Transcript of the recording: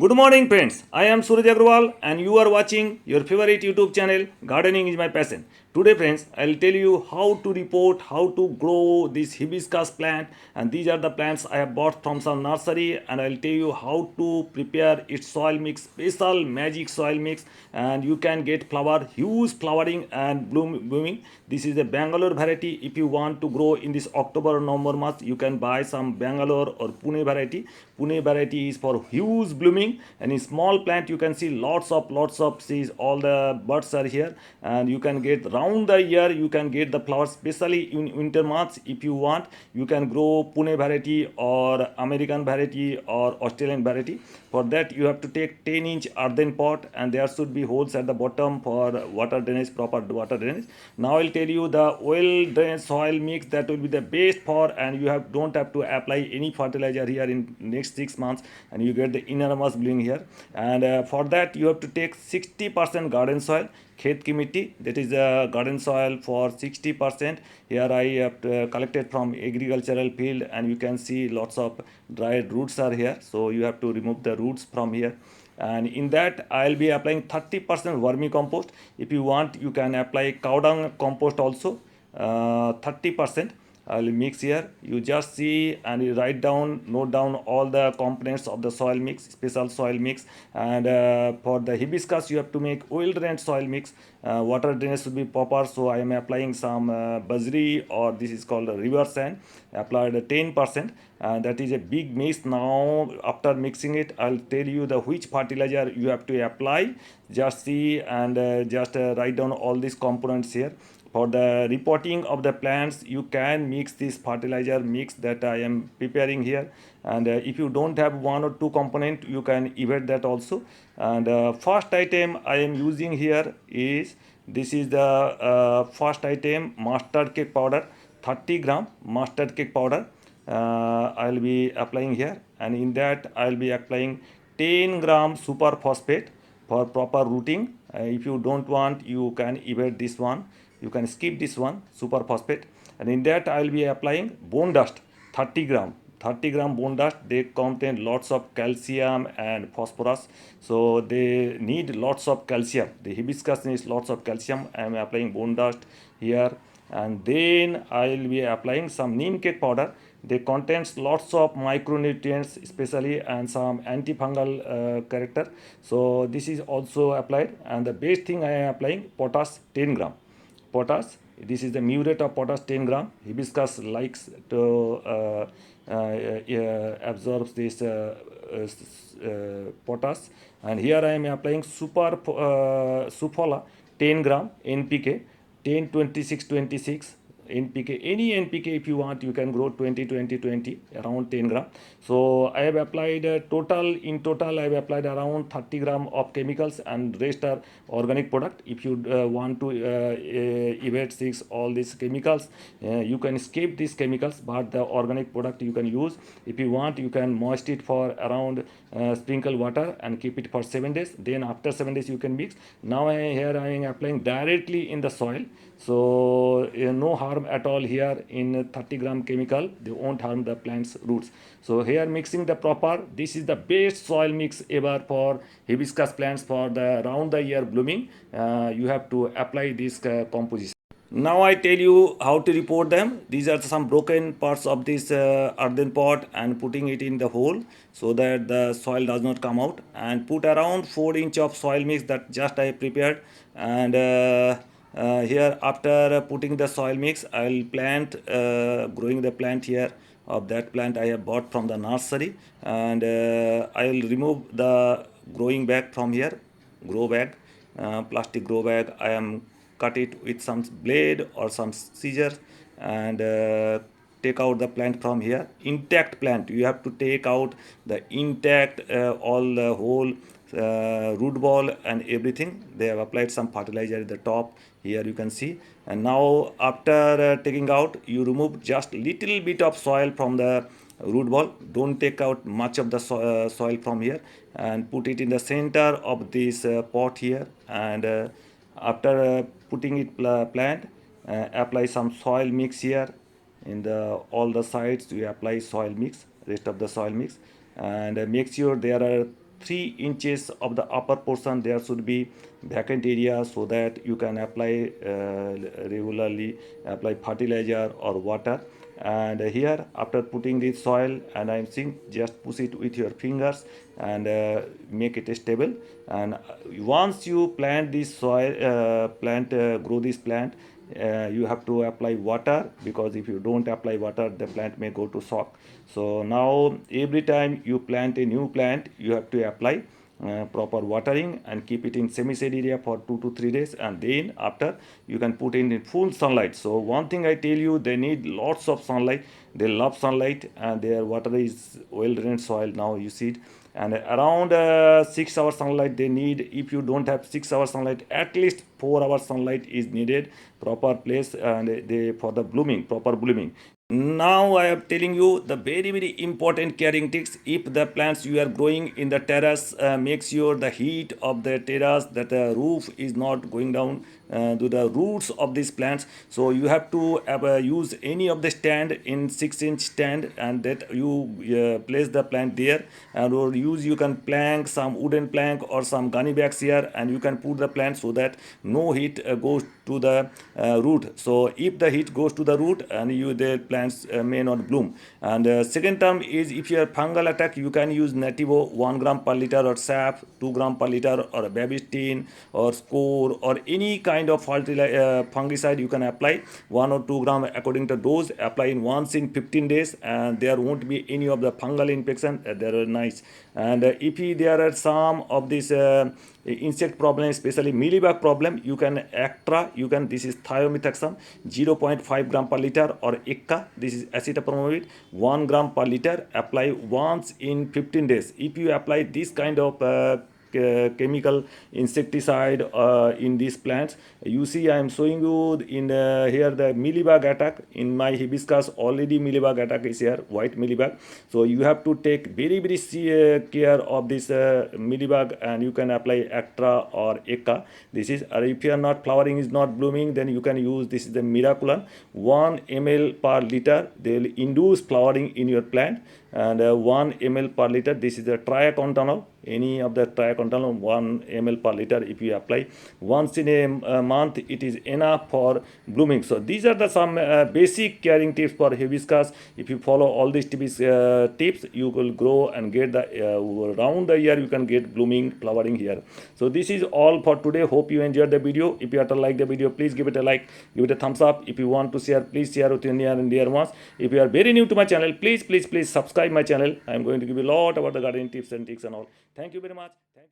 Good morning, friends. I am Suraj Agrawal, and you are watching your favorite YouTube channel, Gardening is My Passion. Today, friends, I'll tell you how to report, how to grow this hibiscus plant, and these are the plants I have bought from some nursery, and I'll tell you how to prepare its soil mix, special magic soil mix, and you can get flower, huge flowering and blooming. This is a Bangalore variety. If you want to grow in this October November month, you can buy some Bangalore or Pune variety. Pune variety is for huge blooming, and in small plant you can see lots of seeds. All the buds are here, and you can get round the year. You can get the flowers, especially in winter months. If you want, you can grow Pune variety or American variety or Australian variety. For that, you have to take 10-inch earthen pot, and there should be holes at the bottom for water drainage, proper water drainage. Now I'll tell you the well drained soil mix that will be the best for, and you don't have to apply any fertilizer here in next 6 months, and you get the enormous blooming here. And for that, you have to take 60% garden soil, khet ki mitti, that is garden soil for 60%. Here I have collected from agricultural field, and you can see lots of dried roots are here, so you have to remove the roots from here. And in that, I'll be applying 30% vermicompost. If you want, you can apply cow dung compost also, 30%. I'll mix here. You just see and you write down, note down all the components of the soil mix, special soil mix. And for the hibiscus, you have to make well drained soil mix. Water drainage should be proper, so I am applying some bajri, or this is called river sand, applied 10%. That is a big mix. Now after mixing it, I'll tell you the which fertilizer you have to apply. Just see and just write down all these components here. For the repotting of the plants, you can mix this fertilizer mix that I am preparing here. And if you don't have one or two component, you can evade that also. And first item I am using here is, this is the first item, mustard cake powder, 30 gram mustard cake powder. I'll be applying here, and in that I'll be applying 10 gram super phosphate for proper rooting. If you don't want, you can evade this one, you can skip this one, super phosphate. And in that I'll be applying bone dust, 30 gram bone dust. They contain lots of calcium and phosphorus, so they need lots of calcium. The hibiscus needs lots of calcium. I am applying bone dust here. And then I will be applying some neem cake powder. They contains lots of micronutrients especially, and some antifungal character, so this is also applied. And the best thing I am applying potash, 10 gram potash. This is the murate of potash, 10 gram. Hibiscus likes to absorb this potash. And here I am applying sufola, 10 gram NPK, 10 26 26 NPK. Any NPK if you want, you can grow 20 20 20 around 10 gram. So I have applied in total I have applied around 30 gram of chemicals, and rest are organic product. If you want to evade six all these chemicals, you can skip these chemicals, but the organic product you can use. If you want, you can moist it for around sprinkle water and keep it for 7 days. Then after 7 days you can mix. Now here I am applying directly in the soil, so no harm at all here. In 30 gram chemical, they won't harm the plant's roots. So here mixing the proper, this is the best soil mix ever for hibiscus plants for the round the year blooming. You have to apply this composition. Now I tell you how to report them. These are some broken parts of this earthen pot, and putting it in the hole so that the soil does not come out. And put around 4 inch of soil mix that just I prepared. And here after putting the soil mix, I'll plant growing the plant here. Of that plant I have bought from the nursery, and I'll remove the growing bag from here, grow bag, plastic grow bag. I am cut it with some blade or some scissors, and take out the plant from here. Intact plant, you have to take out the intact all the whole root ball and everything. They have applied some fertilizer at the top, here you can see. And now after taking out, you remove just little bit of soil from the root ball. Don't take out much of the soil from here, and put it in the center of this pot here. And after putting it plant, apply some soil mix here. In the all the sides we apply soil mix, rest of the soil mix. And make sure there are 3 inches of the upper portion there should be vacant area, so that you can apply regularly apply fertilizer or water. And here, after putting the soil, and I'm seeing, just push it with your fingers and make it stable. And once you plant this soil grow this plant, you have to apply water, because if you don't apply water, the plant may go to shock. So now every time you plant a new plant, you have to apply proper watering and keep it in semi-shade area for 2 to 3 days, and then after you can put in full sunlight. So one thing I tell you, they need lots of sunlight. They love sunlight, and their water is well drained soil. Now you see it, and around 6 hours sunlight they need. If you don't have 6 hours sunlight, at least 4 hours sunlight is needed, proper place, and they for the blooming, proper blooming. Now I am telling you the very important caring tips. If the plants you are growing in the terrace, make sure the heat of the terrace, that the roof is not going down to the roots of these plants. So you have to use any of the stand in 6-inch stand, and that you place the plant there, and or use, you can plank some wooden plank or some gunny bags here, and you can put the plant so that no heat goes to the root. So if the heat goes to the root, and the plants may not bloom. And second term is, if you have fungal attack, you can use Nativo 1 gram per liter, or SAP 2 gram per liter, or Babistin or Score, or any kind of fungicide you can apply 1 or 2 gram according to dose. Apply in once in 15 days, and there won't be any of the fungal infection. They are nice. And if there are some of this insect problem, especially mealybug problem, you can Actra, this is thiamethoxam 0.5 gram per liter, or Ecca, this is acetamiprid 1 gram per liter. Apply once in 15 days. If you apply this kind of chemical insecticide in these plants, you see I am showing you in here the mealybug attack in my hibiscus. Already mealybug attack is here, white mealybug. So you have to take very care of this mealybug, and you can apply Actra or Ecca. This is, if you are not flowering, is not blooming, then you can use, this is the Miraculon 1 ml per liter. They will induce flowering in your plant. And 1 ml per liter, this is the triacontanol, any of the triacontanol 1 ml per liter. If you apply once in a month, it is enough for blooming. So these are the some basic caring tips for hibiscus. If you follow all these tips, you will grow and get the around the year you can get blooming, flowering here. So this is all for today. Hope you enjoyed the video. If you have to like the video, please give it a like, give it a thumbs up. If you want to share, please share with your near and dear ones. If you are very new to my channel, please subscribe my channel. I am going to give you a lot about the gardening tips and tricks and all. Thank you very much. Thank you.